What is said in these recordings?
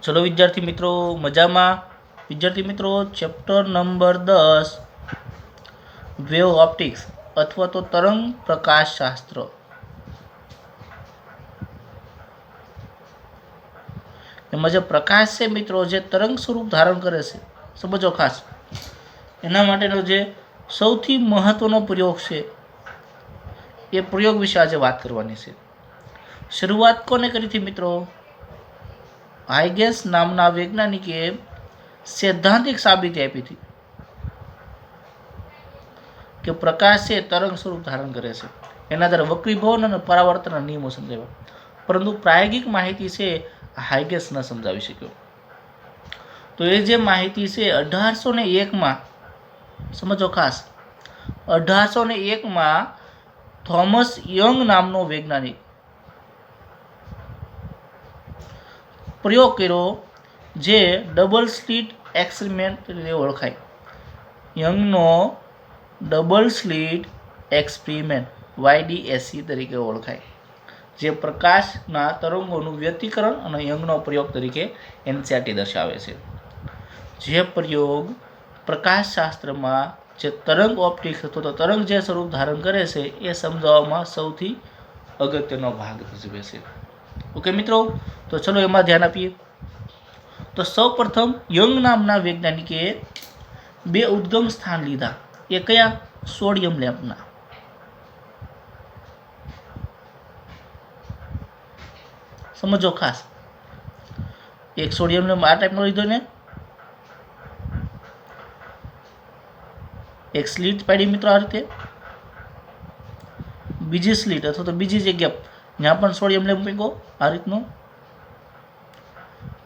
चलो विद्यार्थी मित्रों मजामा। विद्यार्थी मित्रों चैप्टर नंबर 10 वेव ऑप्टिक्स अथवा तो तरंग प्रकाश शास्त्र एम जो प्रकाश से मित्रों जे तरंग स्वरूप धारण करे से समझो खास एना माटेनो जे सौथी महत्वनो प्रयोग से ये प्रयोग विषे आज बात करवानी छे। शुरुआत कोने करी थी मित्रों? हाइगेस नामना वैज्ञानिके सैद्धांतिक साबिती आपी थी कि प्रकाश से तरंग स्वरूप धारण करे छे। एना द्वारा वक्रीभवन और परावर्तन नियमों समझाव्या, परंतु प्रायोगिक माहिती से हाइगेस न समझावी शक्यो। तो ये जे माहिती से 1801 में समझो खास 1801 में थॉमस यंग नामनो वैज्ञानिक प्रयोग कर्यो जे डबल स्लिट एक्सपेरिमेंट तरीके ओळखाय। यंगनो डबल स्लिट एक्सपेरिमेंट YDSE तरीके ओळखाय, जे प्रकाशना तरंगोનું વ્યતિકરણ અને યંગનો પ્રયોગ તરીકે NCERT દર્શાવે છે। જે પ્રયોગ પ્રકાશશાસ્ત્રમાં જે તરંગ ઓપ્ટિક્સ અથવા તો તરંગ જે સ્વરૂપ ધારણ કરે છે એ સમજાવવામાં સૌથી અગત્યનો ભાગ ભજવે છે। ઓકે મિત્રો, તો ચલો એમાં ધ્યાન આપીએ। તો સૌપ્રથમ યંગ નામના વૈજ્ઞાનિકે બે ઉદ્ગમ સ્થાન લીધા। એ કયા? સોડિયમ લેમ્પના। समझो खास एक सोडियम लेम्प आ टाइप लीधो ने एक स्लीट पाड़ी मित्रों आ रीते बीजी स्लीट अथवा तो बीजी जग्या ज्यां पण सोडियम लेम्प मूक्यो आ रीतनो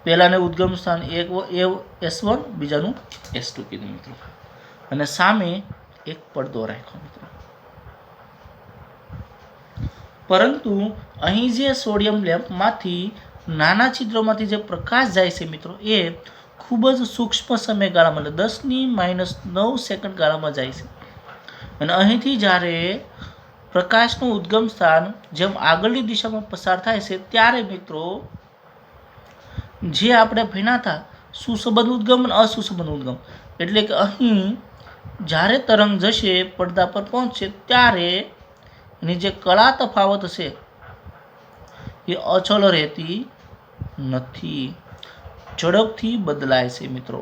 पहला ने उद्गम स्थान एक S1 बीजानु S2 कीधुं मित्रों अने सामे एक પડદો राख्यो मित्रों। परंतु अहीं जे सोडियम लेम्प मांथी नाना छिद्रोमांथी जे प्रकाश जाय छे मित्रों ए खूब ज सूक्ष्म समयगाळामां એટલે 10⁻⁹ सेकंड गाळामां जाय छे अने અહીંથી જ્યારે પ્રકાશનું ઉદ્ગમ સ્થાન જેમ આગળની દિશામાં પસાર થાય છે ત્યારે મિત્રો જે આપણે ભણ્યા હતા સુસંબદ્ધ ઉદ્ગમ અને અસુસંબદ્ધ ઉદ્ગમ એટલે કે અહીં જ્યારે તરંગ જશે પડદા પર પહોંચશે ત્યારે એની જે કળા તફાવત છે એ અચળ રહેતી નથી, ઝડપથી બદલાય છે મિત્રો।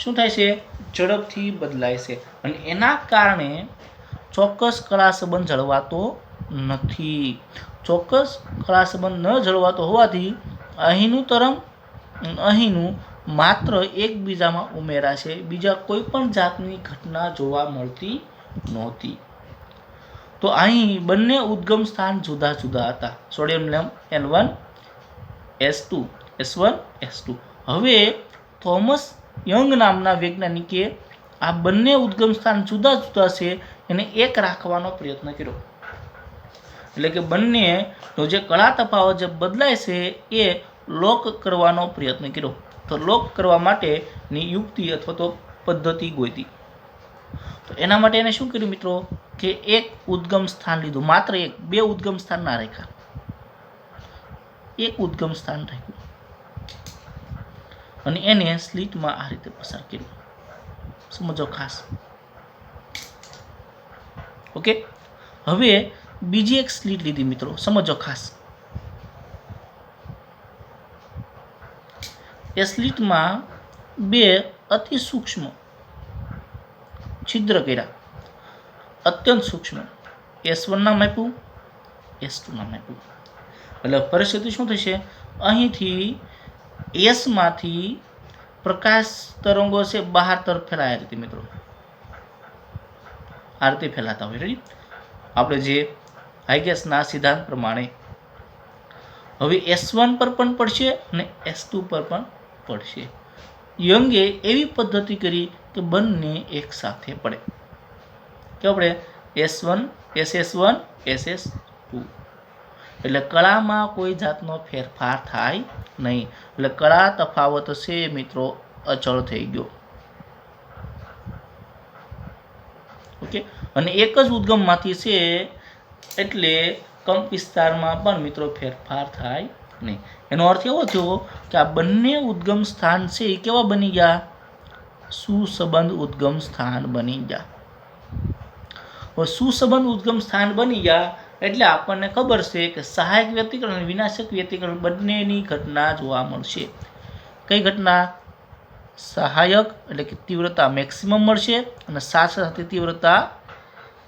શું થાય છે? ઝડપથી બદલાય છે અને એના કારણે ચોક્કસ કળા સંબંધ જળવાતો નથી। ચોક્કસ કળા સંબંધ ન જળવાતો હોવાથી અહીંનું તરંગ અહીંનું માત્ર એકબીજામાં ઉમેરાશે, બીજા કોઈ પણ જાતની ઘટના જોવા મળતી નહોતી। તો અહીં બંને ઉદ્ગમ સ્થાન જુદા જુદા હતા, sodium lamp N1 S2 S1 S2। હવે થોમસ યંગ નામના વૈજ્ઞાનિકે આ બંને ઉદ્ગમ સ્થાન જુદા જુદા છે એને એક રાખવાનો પ્રયત્ન કર્યો, એટલે કે બંનેનો જે કળા તફાવત જે બદલાય છે એ લોક કરવાનો પ્રયત્ન કર્યો। તો લોક કરવા માટેની યુક્તિ અથવા તો પદ્ધતિ ગોતી। તો એના માટે એને શું કર્યું મિત્રો કે એક ઉદ્ગમ સ્થાન લીધું, માત્ર એક, બે ઉદ્ગમ સ્થાન ના રાખ્યા, એક ઉદ્ગમ સ્થાન રાખ્યું અને એને સ્લિટમાં આ રીતે પસાર કર્યું। સમજો ખાસ। ઓકે, હવે બીજી એક સ્લિટ લીધી મિત્રો, સમજો ખાસ। એ સ્લિટમાં બે અતિ સૂક્ષ્મ छिद्र कर्या, अत्यंत सूक्ष्म, S1 नाम आप्युं S2 नाम आप्युं। એટલે પરિસ્થિતિ શું થશે? અહીંથી S માંથી પ્રકાશ તરંગો છે બહાર તરફ ફેલાયા રીતે મિત્રો, આ રીતે ફેલાતા હોય। રેડી? આપણે જે હાઇગેસના સિદ્ધાંત પ્રમાણે હવે S1 પર પણ પડશે અને S2 પર પણ પડશે। યંગે એવી પદ્ધતિ કરી કે બંને એક સાથે પડે, કેવું પડે? S1 SS1 SS2। એટલે કળામાં કોઈ જાતનો ફેરફાર થાય નહીં, એટલે કળા તફાવત છે મિત્રો અચળ થઈ ગયો। ઓકે, અને એક જ ઉદ્ગમમાંથી છે એટલે કંપ વિસ્તારમાં પણ મિત્રો ફેરફાર થાય नहीं। एनो अर्थ एवो थयो कि आ बंने उद्गम स्थान छे ए केवा बनी गया? सुसंबंध उद्गम स्थान बनी गया। और सुसंबंध उद्गम स्थान बनी गया एटले आपने खबर छे कि सहायक व्यतिकरण और विनाशक व्यतिकरण बंनेनी घटना जोवा मळशे। कई घटना? सहायक एटले कि तीव्रता मैक्सिमम मळशे अने साथ साथे तीव्रता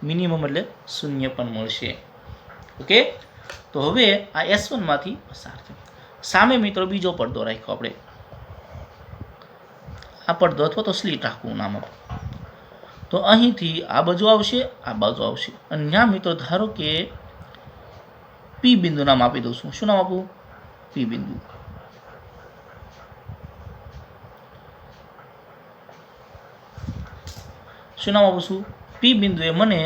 मिनिमम एटले शून्य पण मळशे। ओके, तो हवे आ S1 मांथी पसार थयो। सामे मित्रों बीजो પડદો राख्यो आपणे। आ પડદો अथवा तो स्लीट राखવું नाम आपणे। तो અહીંથી આ બાજુ આવશે, આ બાજુ આવશે અને ત્યાં મિત્રો ધારો કે પી બિંદુ નામ આપી દઉં છું। શું નામ આપું? પી બિંદુ। શું નામ આપું છું? પી બિંદુએ મને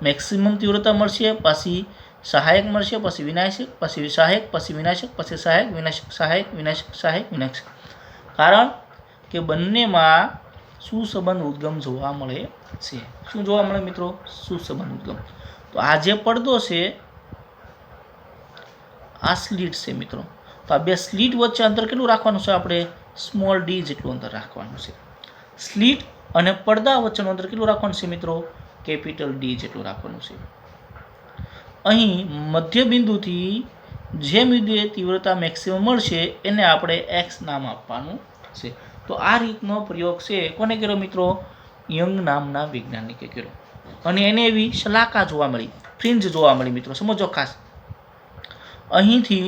મેક્સિમમ તીવ્રતા મળશે, પછી સહાયક મળશે, પછી વિનાશક, પછી સહાયક, પછી વિનાશક, પછી સહાયક, વિનાશક, સહાયક, વિનાશક, સહાયક, વિનાશક। કારણ કે બંનેમાં સુસંબંધ ઉદ્ગમ જોવા મળે છે। શું જોવા મળે મિત્રો? સુસંબંધ ઉદ્ગમ। તો આ જે પડદો છે આ સ્લીટ છે મિત્રો। તો આ બે સ્લીટ વચ્ચે અંતર કેટલું રાખવાનું છે? આપણે સ્મોલ ડી જેટલું અંતર રાખવાનું છે। સ્લીટ અને પડદા વચ્ચેનું અંતર કેટલું રાખવાનું છે મિત્રો? કેપિટલ ડી જેટલું રાખવાનું છે। અહીં મધ્ય બિંદુથી જે બિંદુએ તીવ્રતા મેક્સિમમ મળશે એને આપણે એક્સ નામ આપવાનું છે। તો આ રીતનો પ્રયોગ છે કોને કર્યો મિત્રો? યંગ નામના વૈજ્ઞાનિકે કર્યો અને એને એવી શલાકા જોવા મળી, ફ્રિન્જ જોવા મળી મિત્રો। સમજો ખાસ, અહીંથી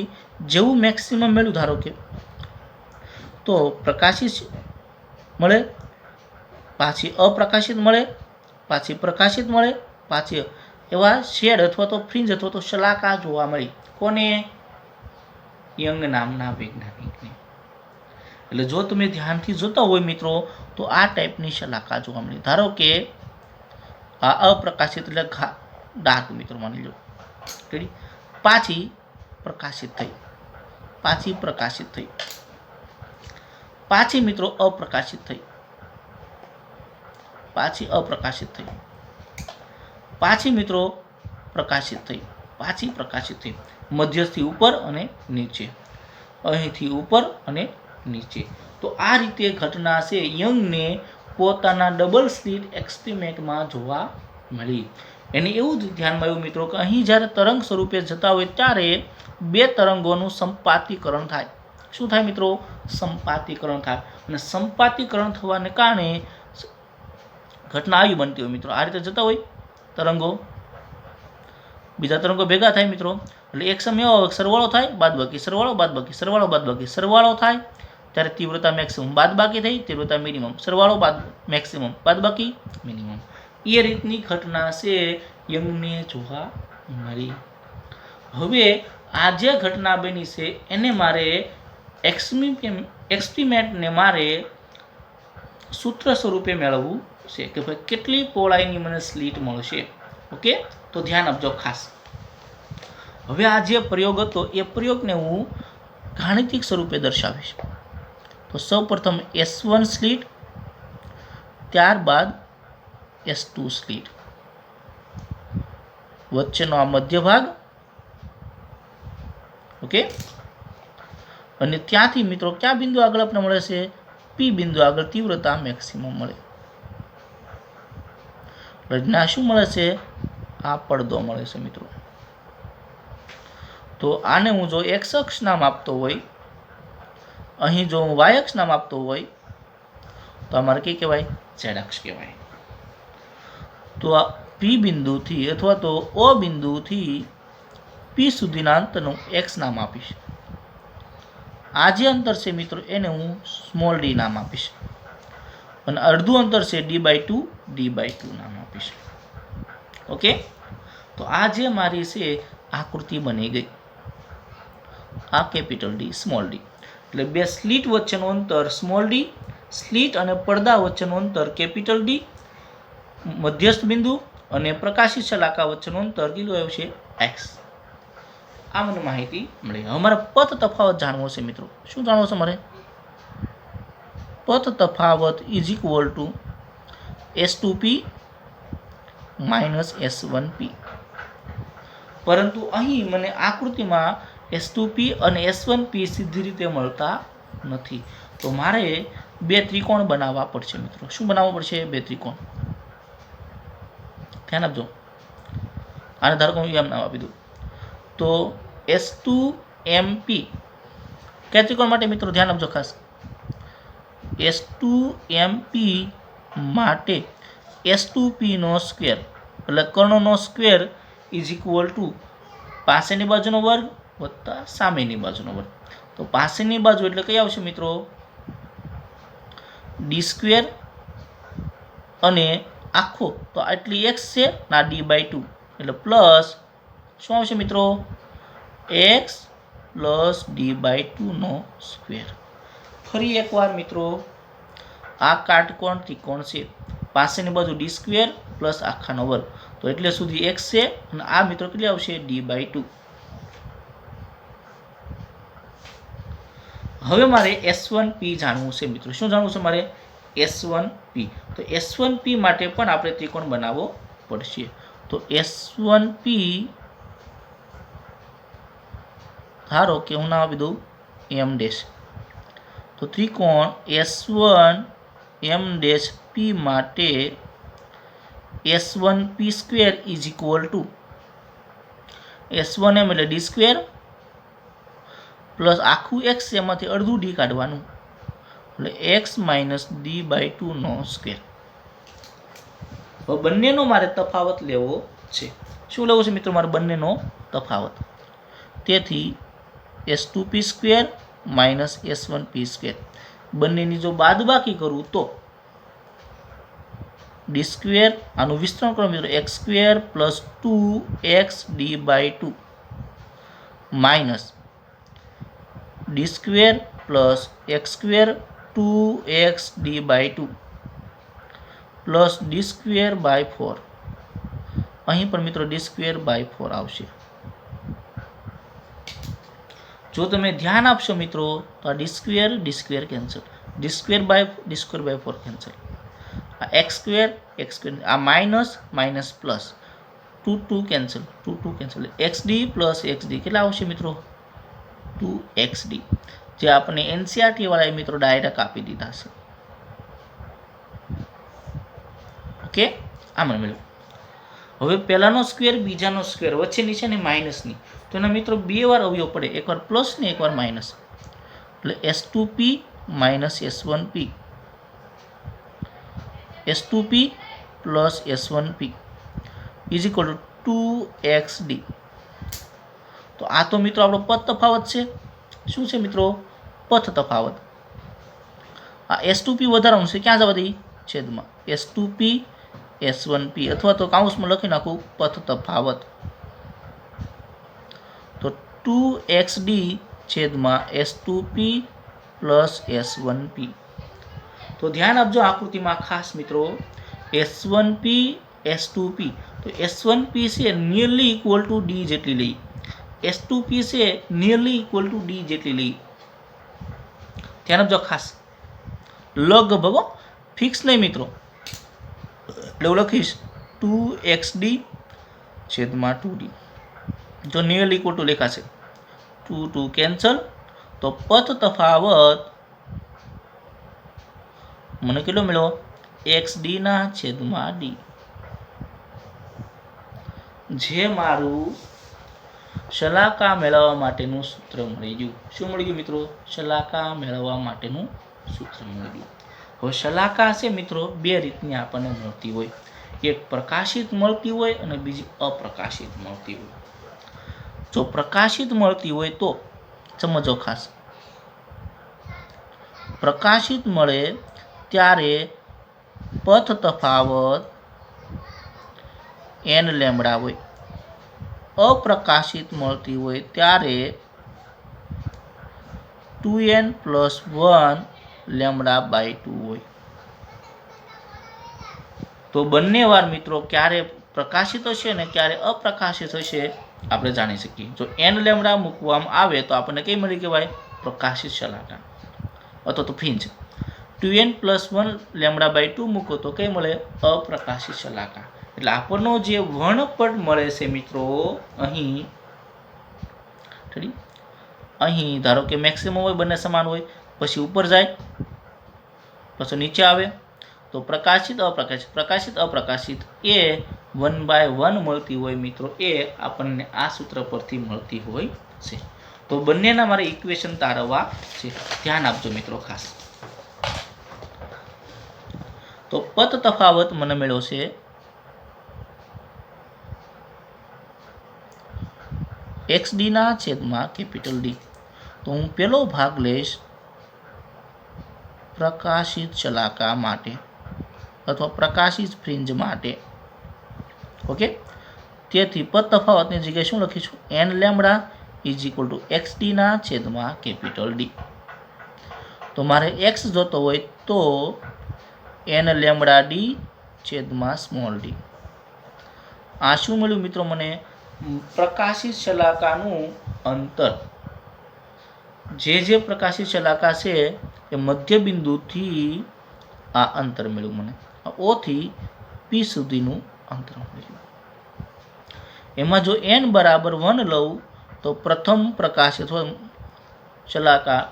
જેવું મેક્સિમમ મળ્યું ધારો કે તો પ્રકાશિત મળે, પાછી અપ્રકાશિત મળે, પાછી પ્રકાશિત મળે, પાછી એવા શેડ અથવા તો ફ્રિન્જ અથવા તો શલાકા જોવા મળી। કોને? યંગ નામના વૈજ્ઞાનિકને। એટલે જો તમે ધ્યાનથી જોતા હોય મિત્રો તો આ ટાઈપની શલાકા જોવા મળી। ધારો કે આ અપ્રકાશિત એટલે ડાર્ક મિત્રો માની લો, પાછી પ્રકાશિત થઈ, પાછી પ્રકાશિત થઈ, પાછી મિત્રો અપ્રકાશિત થઈ, પાછી અપ્રકાશિત થઈ, પાછી મિત્રો પ્રકાશિત થઈ, પાછી પ્રકાશિત થઈ, મધ્યથી ઉપર અને નીચે, અહીંથી ઉપર અને નીચે। તો આ રીતે ઘટના છે યંગને પોતાના ડબલ સ્લિટ એક્સપેરિમેન્ટમાં જોવા મળી। એને એવું જ ધ્યાનમાં આવ્યું મિત્રો કે અહીં જ્યારે તરંગ સ્વરૂપે જતા હોય ત્યારે બે તરંગોનું સંપાતીકરણ થાય। શું થાય મિત્રો? સંપાતીકરણ થાય અને સંપાતીકરણ થવાને કારણે ઘટના આવી બનતી હોય મિત્રો। આ રીતે જતા હોય તરંગો, બીજા તરંગો ભેગા થાય મિત્રો, એટલે એક સમય સરવાળો થાય, બાદબાકી સરવાળો, બાદબાકી સરવાળો, બાદબાકી સરવાળો થાય ત્યારે तीव्रता मैक्सिमम, बादबाकी थी तीव्रता मिनिमम, सरवाळो बाद मैक्सिमम, बादबाकी मिनिमम। ये रीतनी घटना से यंगने जोवा मळी। हवे आ जे घटना बनी से एने मारे एक्सपेरिमेंट ने मारे सूत्र स्वरूपे मेळवવું છે કે ભાઈ કેટલી પહોળાઈની મને સ્લીટ મળશે। ઓકે, તો ધ્યાન આપજો ખાસ। હવે આ જે પ્રયોગ હતો એ પ્રયોગને હું ગાણિતિક સ્વરૂપે દર્શાવીશ। तो સૌપ્રથમ S1 સ્લીટ, ત્યારબાદ S2 સ્લીટ, વચ્ચેનો આ મધ્ય ભાગ। ઓકે, અને ત્યાંથી મિત્રો કયા બિંદુ આગળ આપણે મળે છે? પી બિંદુ આગળ તીવ્રતા મેક્સિમમ મળે। રચના શું મળે છે? આ પડદો મળે છે મિત્રો। તો આને હું જો x અક્ષ નામ આપતો હોય, અહીં જો હું y અક્ષ નામ આપતો હોય તો અમારે કઈ કહેવાય? z અક્ષ કહેવાય। તો આ P બિંદુથી અથવા તો O બિંદુથી P સુધીના અંતરનું x નામ આપીશ। આ જે અંતર છે મિત્રો એને હું સ્મોલ d નામ આપીશ અને અડધું અંતર છે d/2 નામ આપીશ। ઓકે, તો આ જે મારી છે આકૃતિ બની ગઈ। આ કેપિટલ D, સ્મોલ d, એટલે બે સ્લીટ વચ્ચેનું અંતર સ્મોલ d, સ્લીટ અને પડદા વચ્ચેનું અંતર કેપિટલ D, મધ્યસ્થ બિંદુ અને પ્રકાશિત શલાકા વચ્ચેનું અંતર કેટલું આવ્યું છે? x। આ મને માહિતી મળી। હવે મારે પથ તફાવત જાણવો છે મિત્રો। શું જાણવો છે મારે? પથ તફાવત is equal two S2P - S1P। પરંતુ અહીં મને આકૃતિમાં S2P અને S1P સીધી રીતે મળતા નથી. તો મારે બે ત્રિકોણ બનાવવા પડશે મિત્રો. શું બનાવવું પડશે? બે ત્રિકોણ. ધ્યાન આપજો. આને ધારો કે હું એમ નામ આપી દઉં તો S2MP કયા ત્રિકોણ માટે મિત્રો? ધ્યાન આપજો ખાસ. S2MP માટે S2P નો સ્ક્વેર એટલે કર્ણનો સ્ક્વેર ઇઝ ઇક્વલ ટુ પાસેની બાજુનો વર્ગ વત્તા સામેની બાજુનો વર્ગ. તો પાસેની બાજુ એટલે કઈ આવશે મિત્રો? ડી સ્ક્વેર અને આખો તો આટલી x છે ના d/2 એટલે પ્લસ શું આવશે મિત્રો? x પ્લસ d/2 નો સ્ક્વેર. ફરી એકવાર મિત્રો, આ કાટકોણ ત્રિકોણ છે. પાસેની બાજુ ડી સ્ક્વેર પ્લસ આખાનો વર્ગ તો એટલે સુધી x છે અને આ મિત્રો કેટલી આવશે? d/2. હવે મારે S1P જાણવું છે મિત્રો. શું જાણવું છે મારે? S1P. તો S1P માટે પણ આપણે ત્રિકોણ બનાવવો પડશે. તો S1P ધારો કે હું નામ આપી દઉં M'. તો ત્રિકોણ S1M'P માટે S1P square is equal two S1M એટલે ડી સ્ક્વેર પ્લસ આખું x એમાંથી અડધું ડી કાઢવાનું એટલે x માઇનસ d/2 નો સ્ક્વેર. હવે બંનેનો મારે તફાવત લેવો છે. શું લેવું છે મિત્રો? મારે બંનેનો તફાવત. તેથી S2P square minus S1P square બંનેની જો બાદબાકી કરું તો ડી સ્ક્વેર આનું વિસ્તરણ કરો મિત્રો x square plus 2x d/2 minus D square plus x square 2x d/2 plus D square by 4. અહીં પણ મિત્રો ડી સ્ક્વેર બાય 4 આવશે. જો તમે ધ્યાન આપશો મિત્રો તો આ D square cancel, D square by 4 cancel, આ એક્સ સ્ક્વેર આ minus minus plus 2 cancel, 2 cancel, XD plus XD કેટલા આવશે મિત્રો? 2XD. જે આપણે NCERT વાળા મિત્રો ડાયરેક્ટ આપી દીધા છે. ઓકે, આમ મળ્યું. હવે પહેલાનો સ્ક્વેર બીજાનો સ્ક્વેર વચ્ચેની છે ને માઇનસની, તો એના મિત્રો બે વાર અવયવ પડે, એકવાર પ્લસ ને એકવાર માઇનસ. એટલે S2P minus S1P, S2P plus S1P is equal two 2XD. તો આ તો મિત્રો આપણો પદ તફાવત છે. શું છે મિત્રો? પથ તફાવત. આ S2P વધારવાનું છે ક્યાં જવા દઈ? છેદમાં S2P S1P અથવા તો કાઉન્સમાં લખી નાખું પથ તફાવત. તો 2XD છેદમાં S2P પ્લસ S1P. તો ધ્યાન આપજો આકૃતિમાં ખાસ મિત્રો, S1P S2P. તો S1P છે નિયરલી ઇક્વલ ટુ D જેટલી લઈ, S2P છે નિયરલી ઇક્વલ ટુ D જેટલી લઈ. ધ્યાન આપજો ખાસ, લગભગ ફિક્સ નહીં મિત્રો. એટલે હું લખીશ 2XD છેદમાં 2D. જો નિયરલી ઇક્વલ ટુ લેખાશે 2 કેન્સલ, તો પથ તફાવત મને કેટલો મળ્યો? XD ના છેદમાં D. જે મારું શલાકા મેળવવા માટેનું સૂત્ર મળી ગયું. શું મળી ગયું મિત્રો? શલાકા મેળવવા માટેનું સૂત્ર મળી ગયું. હવે શલાકા છે મિત્રો બે રીતની આપણને મળતી હોય, એક પ્રકાશિત મળતી હોય અને બીજી અપ્રકાશિત મળતી હોય. જો પ્રકાશિત મળતી હોય તો સમજો ખાસ, પ્રકાશિત મળે ત્યારે પથ તફાવત n લેમ્બડા હોય. અપ્રકાશિત મળતી હોય ત્યારે 2n પ્લસ 1 લેમ્બડા બાય 2 હોય. તો બંને વાર મિત્રો ક્યારે પ્રકાશિત હશે ને ક્યારે અપ્રકાશિત હશે આપણે જાણી શકીએ. જો n લેમ્બડા મૂકવામાં આવે તો આપણને કઈ મળી કહેવાય? પ્રકાશિત શલાકા અથવા તો fringe. 2n plus 1 lambda by 2 મૂકો તો કઈ મળે? અપ્રકાશિત શલાકા. એટલે આપણનો જે વર્ણપટ મળે છે મિત્રો અહીં અહીં ધારો કે મેક્સિમમ હોય, બંને સમાન હોય, પછી ઉપર જાય, પછી નીચે આવે, તો પ્રકાશિત અપ્રકાશિત, પ્રકાશિત અપ્રકાશિત એ 1/1 મળતી હોય મિત્રો, એ આપણને આ સૂત્ર પરથી મળતી હોય છે. તો બંનેના મારે ઇક્વેશન તારવવા છે, ધ્યાન આપજો મિત્રો ખાસ. તો પદ તફાવત મને મળ્યો છે XD ના છેદમાં કેપિટલ D. તો હું પેલો ભાગ લઈશ પ્રકાશિત શલાકા માટે અથવા પ્રકાશિત ફ્રિન્જ માટે. ઓકે, તેથી પદ તફાવતની જગ્યાએ શું લખીશું? n lambda is equal two XD ના છેદમાં કેપિટલ D. તો મારે x જોતો હોય તો n લેમ્બડા d છેદમાં સ્મોલ d. આ શું મળ્યું મિત્રો મને? પ્રકાશિત શલાકાનું અંતર. જે પ્રકાશિત શલાકા છે એ મધ્ય બિંદુથી આ અંતર મળ્યું મને, O થી P સુધીનું અંતર મળ્યું. એમાં જો n બરાબર 1 લઉં તો પ્રથમ પ્રકાશિત શલાકા,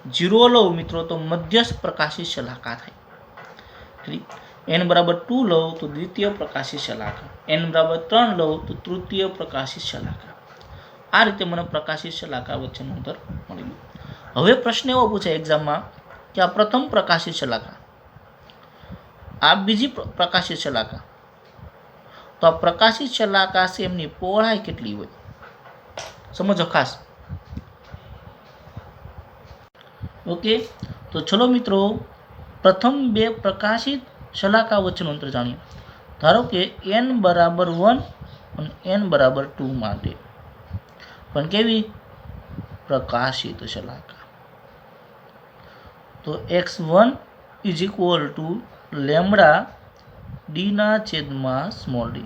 0 લઉં મિત્રો તો મધ્યસ્થ પ્રકાશિત શલાકા થાય. n બરાબર 2 લઉં તો દ્વિતીય પ્રકાશિત શલાકા, n બરાબર 3 લઉં તો તૃતીય પ્રકાશિત શલાકા. આ રીતે મને પ્રકાશિત શલાકા વચ્ચેનું અંતર મળી ગયું. હવે પ્રશ્ન એવો પૂછાય એક્ઝામમાં કે આ પ્રથમ પ્રકાશિત શલાકા, આ બીજી પ્રકાશિત શલાકા, તો આ પ્રકાશિત શલાકા છે એમની પહોળાઈ કેટલી હોય? સમજો ખાસ. ઓકે, તો ચલો મિત્રો પ્રથમ બે પ્રકાશિત શલાકા વચ્ચેનું અંતર જાણીએ. ધારો કે n બરાબર 1 અને n બરાબર 2 માટે, પણ કેવી? પ્રકાશિત શલાકા. તો x1 is equal to lambda d ના છેદમાં સ્મોલ d.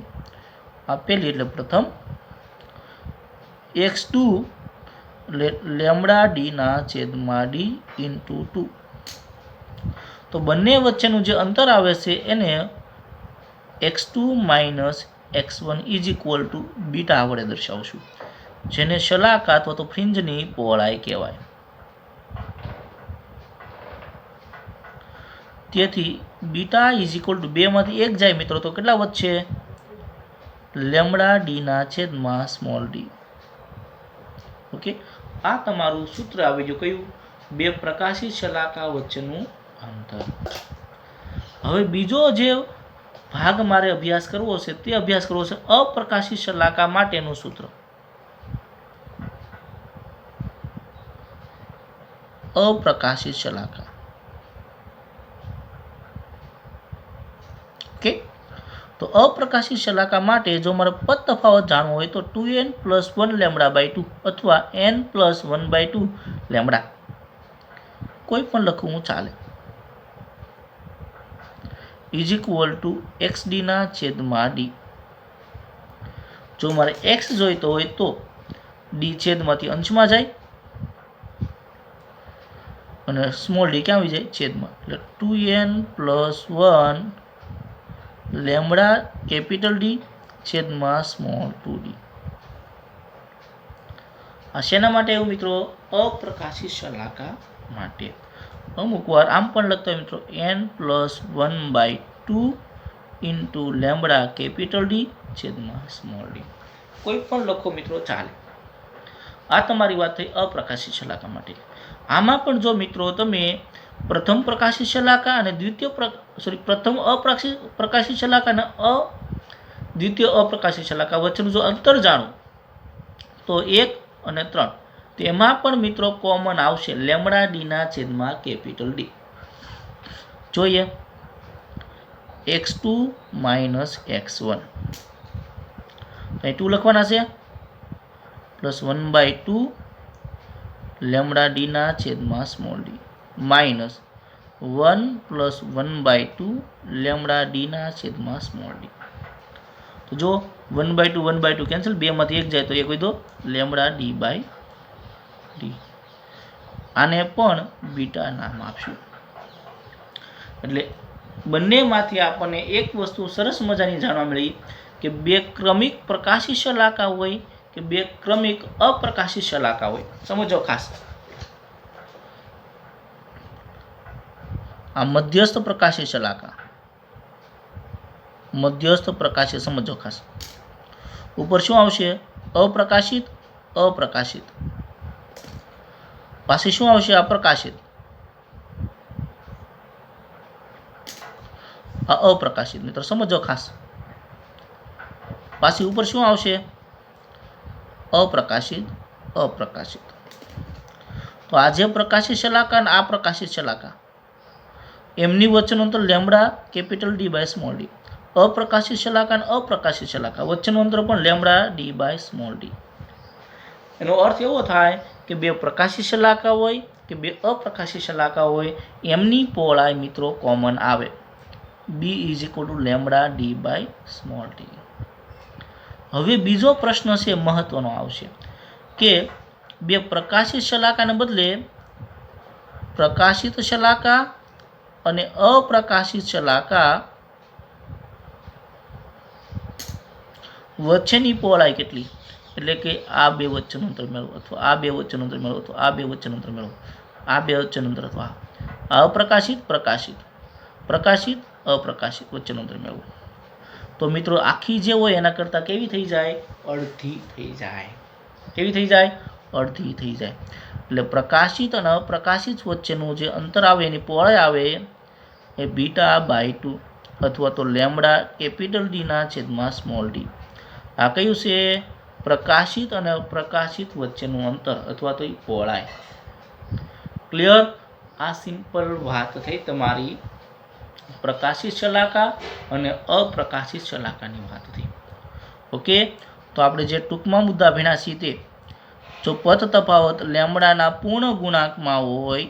આપેલી એટલે પ્રથમ. x2 લેમ્બડા d ના છેદમાં d ઇન્ટુ 2. તો બંને વચ્ચેનું જે અંતર આવે છે એને x2 minus x1 is equal two beta વડે દર્શાવશું, જેને શલાકા અથવા તો ફ્રિન્જની પહોળાઈ કહેવાય. તેથી બીટા ઇઝ ઇક્વલ ટુ 2 માંથી 1 જાય મિત્રો તો કેટલા વધશે? લેમ્બડા ડી ના છેદમાં સ્મોલ ડી. ઓકે, આ તમારું સૂત્ર આવી ગયું. કયું? બે પ્રકાશિત શલાકા વચ્ચેનું અંતર. હવે બીજો જે ભાગ મારે અભ્યાસ કરવો છે તે અભ્યાસ કરવો છે અપ્રકાશિત શલાકા માટેનું સૂત્ર. અપ્રકાશિત શલાકા. ઓકે, તો અપ્રકાશિત શલાકા માટે જો મારે પદ તફાવત જાણવો હોય તો 2n + 1 લેમ્બડા બાય 2 અથવા n + 1/2 લેમ્બડા, કોઈ પણ લખવું ચાલે, ઇઝ ઇક્વલ ટુ XD ના છેદમાં D. જો મારે x જોઈતો હોય તો d છેદમાંથી અંશમાં જાય અને સ્મોલ d ક્યાં આવી જાય? છેદમાં. એટલે 2n + 1 લેમ્બડા કેપિટલ D છેદમાં સ્મોલ 2d. આ શેના માટે એવું મિત્રો? અપ્રકાશિત શલાકા માટે. અમુક વાર આમ પણ લખતા હોય મિત્રો, n + 1/2 into lambda capital D છેદમાં સ્મોલ d. કોઈ પણ લખો મિત્રો ચાલે. આ તમારી વાત થઈ અપ્રકાશિત શલાકા માટે. આમાં પણ જો મિત્રો તમે પ્રથમ પ્રકાશિત શલાકા અને પ્રથમ પ્રકાશિત શલાકા અને દ્વિતીય અપ્રકાશિત શલાકા વચ્ચેનું જો અંતર જાણો તો 1 અને 3, તેમાં પણ મિત્રો કોમન આવશે લેમ્બડા ડી ના છેદમાં કેપિટલ D. જોઈએ, x2 માઇનસ x1, અહીં 2 લખવાના છે, પ્લસ 1/2 લેમ્બડા ડી ના છેદમાં small d minus 1 + 1/2 lambda D ના છેદમાં સ્મોલ d. તો જો 1/2 કેન્સલ, 2 માંથી 1 જાય તો 1 વધ્યો લેમ્બડા d/d. આને પણ બીટા નામ આપશું. એટલે બંનેમાંથી આપણને એક વસ્તુ સરસ મજાની જાણવા મળી કે બે ક્રમિક પ્રકાશિત શલાકા હોય કે બે ક્રમિક અપ્રકાશિત શલાકા હોય. સમજો ખાસ, આ મધ્યસ્થ પ્રકાશિત શલાકા, મધ્યસ્થ પ્રકાશિત, સમજો ખાસ. ઉપર શું આવશે? અપ્રકાશિત, અપ્રકાશિત. પાછી શું આવશે? અપ્રકાશિત, આ અપ્રકાશિત. મિત્રો સમજો ખાસ. પાછી ઉપર શું આવશે? અપ્રકાશિત, અપ્રકાશિત. તો આ જે પ્રકાશિત શલાકા અને આ પ્રકાશિત શલાકા, એમની વચ્ચેનું અંતર lambda capital D by small d. અપ્રકાશિત શલાકા અને અપ્રકાશિત શલાકા વચ્ચેનું અંતર પણ lambda D by small d. એનો અર્થ એવો થાય કે બે પ્રકાશિત શલાકા હોય કે બે અપ્રકાશિત શલાકા હોય, એમની પહોળાઈ મિત્રો કોમન આવે. b is equal to lambda D by small D. હવે બીજો પ્રશ્ન છે, મહત્વનો આવશે કે બે પ્રકાશિત શલાકાને બદલે પ્રકાશિત શલાકા અને અપ્રકાશિત શલાકા વચ્ચેની પહોળાઈ કેટલી? એટલે કે આ બે વચ્ચેનું અંતર મેળવો, અથવા આ બે વચ્ચેનું અંતર મેળવો, અથવા આ બે વચ્ચેનું અંતર મેળવો, આ બે વચ્ચેનું અંતર, અથવા અપ્રકાશિત પ્રકાશિત, પ્રકાશિત અપ્રકાશિત વચ્ચેનું અંતર મેળવો. તો મિત્રો આખી જે હોય એના કરતાં કેવી થઈ જાય? અડધી થઈ જાય. કેવી થઈ જાય? અડધી થઈ જાય. એટલે પ્રકાશિત અને અપ્રકાશિત વચ્ચેનું જે અંતર આવે એની પહોળાઈ આવે એ બીટા બાય 2 અથવા તો લેમ્બડા કેપિટલ ડીના છેદમાં સ્મોલ ડી. આ કયું છે? પ્રકાશિત અને અપ્રકાશિત વચ્ચેનું અંતર અથવા તો એ પહોળાઈ. ક્લિયર? આ સિમ્પલ વાત થઈ તમારી પ્રકાશિત શલાકા અને અપ્રકાશિત શલાકાની વાત થઈ. ઓકે, તો આપણે જે ટૂંકમાં મુદ્દા ભણ્યા છીએ તે, જો પથ તફાવત લેમ્બડાના પૂર્ણ ગુણાંકમાં હોય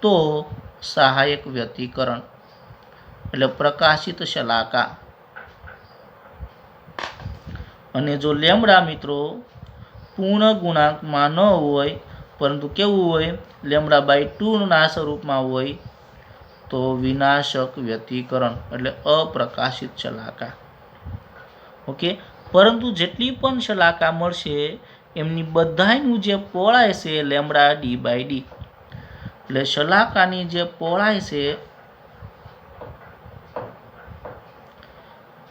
તો સહાયક વ્યતિકરણ એટલે પ્રકાશિત શલાકા, અને જો લેમ્બડા મિત્રો પૂર્ણ ગુણાંકમાં ન હોય પરંતુ કેવું હોય? લેમ્બડા બાય 2 ના સ્વરૂપમાં હોય તો વિનાશક વ્યતિકરણ એટલે અપ્રકાશિત શલાકા. ઓકે, પરંતુ જેટલી પણ શલાકા મળશે એમની બધાયનું જે પહોળાઈ છે લેમ્બડા ડી બાય ડી, એટલે શલાકાની જે પહોળાઈ છે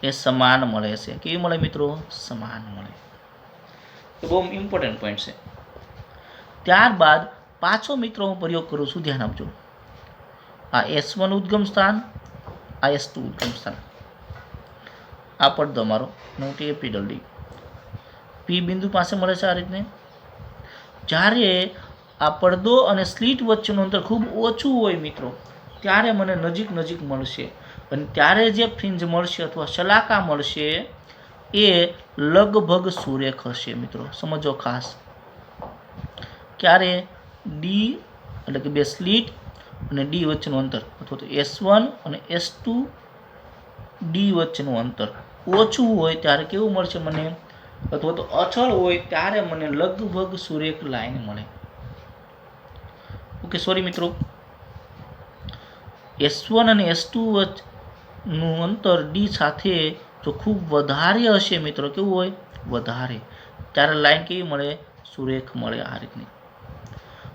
એ સમાન મળે છે. કેવી મળે મિત્રો? સમાન મળે. એ બહુ ઇમ્પોર્ટન્ટ પોઈન્ટ છે. ત્યારબાદ પાછો મિત્રો હું પ્રયોગ કરું છું, ધ્યાન આપજો. આ S1 ઉદ્ગમ સ્થાન, આ S2 ઉદ્ગમ સ્થાન, આ પડદો અમારો કેપિટલ ડી P બિંદુ પાસે મળે છે આ રીતને. જ્યારે આ પડદો અને સ્લીટ વચ્ચેનું અંતર ખૂબ ઓછું હોય મિત્રો, ત્યારે મને નજીક નજીક મળશે, અને ત્યારે જે ફ્રિન્જ મળશે અથવા શલાકા મળશે એ લગભગ સુરેખ હશે. મિત્રો સમજો ખાસ. ક્યારે? ડી એટલે કે બે સ્લીટ અને ડી વચ્ચેનું અંતર, અથવા તો S1 અને S2 ડી વચ્ચેનું અંતર ઓછું હોય ત્યારે કેવું મળશે મને? અથવા તો અચળ હોય ત્યારે મને લગભગ સુરેખ લાઈન મળે. ઓકે, સોરી મિત્રો, S1 અને S2 વચ્ચેનું અંતર ડી સાથે જો ખૂબ વધારે હશે મિત્રો, કેવું હોય? વધારે, ત્યારે લાઈન કેવી મળે? સુરેખ મળે આ રીતની.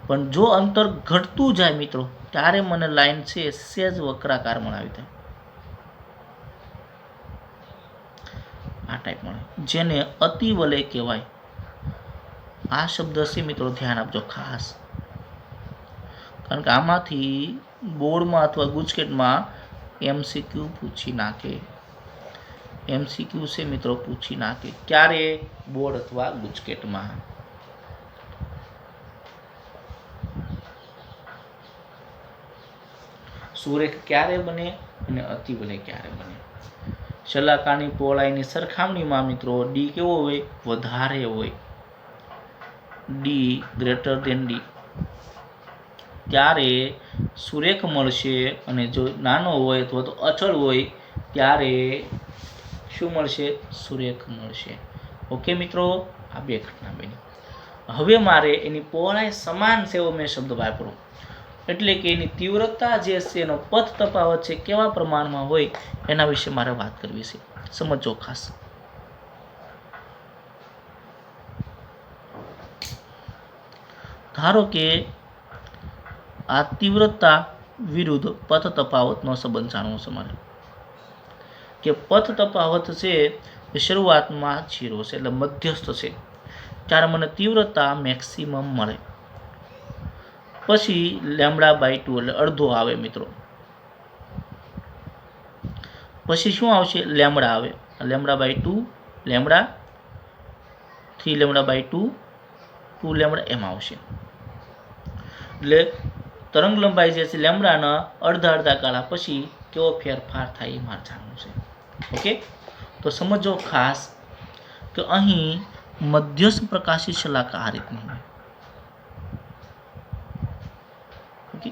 પણ જો અંતર ઘટતું જાય મિત્રો, ત્યારે મને લાઈન છે સેજ વક્રાકાર મળાવી થાય, આ ટાઈપ મળે, જેને અતિવલય કહેવાય. આ શબ્દ છે મિત્રો, ધ્યાન આપજો ખાસ, કારણ કે આમાંથી બોર્ડમાં અથવા ગુજકેટમાં MCQ પૂછી નાખે. MCQ છે મિત્રો, પૂછી નાખે. ક્યારે? બોર્ડ અથવા ગુજકેટમાં. સુરેખ ક્યારે બને અને અતિવલય ક્યારે બને? શલાકાની પહોળાઈની સરખામણીમાં મિત્રો ડી કેવો હોય? વધારે હોય. ડી ગ્રેટર ધેન ડી, ત્યારે સુરેખ મળશે, અને જો નાનો હોય અથવા તો અચળ હોય ત્યારે શું મળશે? સુરેખ મળશે. ઓકે મિત્રો, આ બે ઘટના બની. હવે મારે એની પહોળાઈ સમાન છે એવો મેં શબ્દ વાપરો, એટલે કે એની તીવ્રતા જે છે, એનો પથ તફાવત છે કેવા પ્રમાણમાં હોય એના વિશે મારે વાત કરવી છે. સમજો ખાસ. ધારો કે આ તીવ્રતા વિરુદ્ધ પથ તફાવતનો સંબંધ જાણવો છે મારે કે પથ તફાવત છે એ શરૂઆતમાં 0 છે એટલે મધ્યસ્થ છે, ત્યારે મને તીવ્રતા મેક્સિમમ મળે. પછી λ/2 એટલે અડધો આવે મિત્રો. પછી શું આવશે? લેમ્બડા આવે. λ/2 લેમ્બડા 3 λ/2 2 લેમ્બડા એમ આવશે. એટલે તરંગ લંબાઈ જે છે લેમ્બડાના અડધા ગાળા પછી કેવો ફેરફાર થાય એ મારે જાણવું છે. ઓકે, તો સમજો ખાસ કે અહીં મધ્યસ્થ પ્રકાશી શલાકા આ રીતની હોય. ઓકે,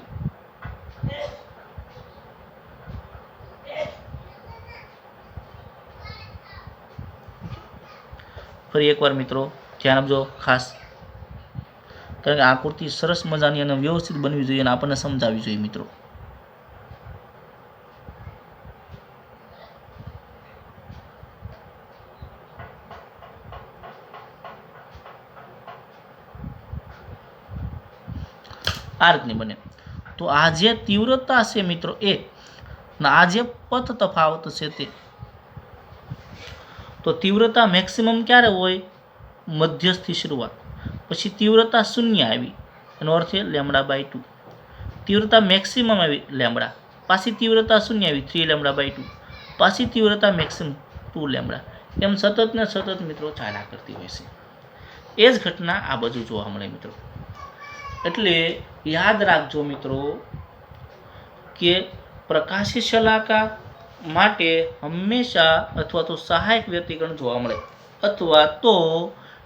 ફરી એકવાર મિત્રો ધ્યાન આપજો ખાસ, કારણ કે આકૃતિ સરસ મજાની અને વ્યવસ્થિત બનવી જોઈએ અને આપણને સમજાવવી જોઈએ મિત્રો. આ રીતની બને. તો આ જે તીવ્રતા છે મિત્રો એ, આ જે પથ તફાવત છે તે, તો તીવ્રતા મેક્સિમમ ક્યારે હોય? મધ્યસ્થથી શરૂઆત, પછી તીવ્રતા 0 આવી, એનો અર્થ છે λ/2. તીવ્રતા મેક્સિમમ આવી લેમ્બડા, પાછી તીવ્રતા 0 આવી 3 λ/2, પાછી તીવ્રતા મેક્સિમમ 2 લેમ્બડા, એમ સતત ને સતત મિત્રો ચાલ્યા કરતી હોય છે. એ જ ઘટના આ બાજુ જોવા મળે મિત્રો. એટલે યાદ રાખજો મિત્રો કે પ્રકાશી શલાકા માટે હંમેશા અથવા તો સહાયક વ્યતિકરણ જોવા મળે, અથવા તો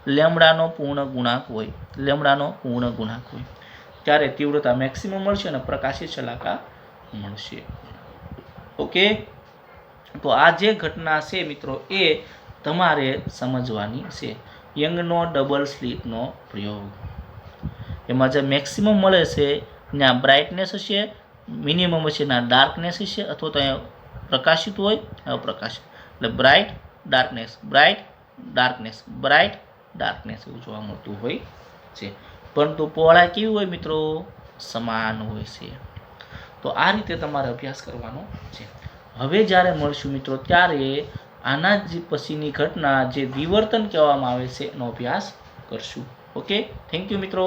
લેમ્બડાનો પૂર્ણ ગુણાંક હોય, લેમ્બડાનો પૂર્ણ ગુણાંક હોય, ત્યારે તીવ્રતા મેક્સિમમ મળશે અને પ્રકાશી શલાકા મળશે. ઓકે, તો આ જે ઘટના છે મિત્રો એ તમારે સમજવાની છે. યંગનો ડબલ સ્લિટનો પ્રયોગ, એમાં જે મેક્સિમમ મળે છે ત્યાં બ્રાઇટનેસ હશે, મિનિમમ હશે ના ડાર્કનેસ હશે, અથવા તો અહીંયા પ્રકાશિત હોય અપ્રકાશિત, એટલે bright darkness, bright darkness, bright darkness એવું જોવા મળતું હોય છે. પરંતુ પહોળાઈ કેવી હોય મિત્રો? સમાન હોય છે. તો આ રીતે તમારે અભ્યાસ કરવાનો છે. હવે જ્યારે મળશું મિત્રો ત્યારે આના જ પછીની ઘટના જે વિવર્તન કહેવામાં આવે છે એનો અભ્યાસ કરશું. ઓકે, થેન્ક યુ મિત્રો.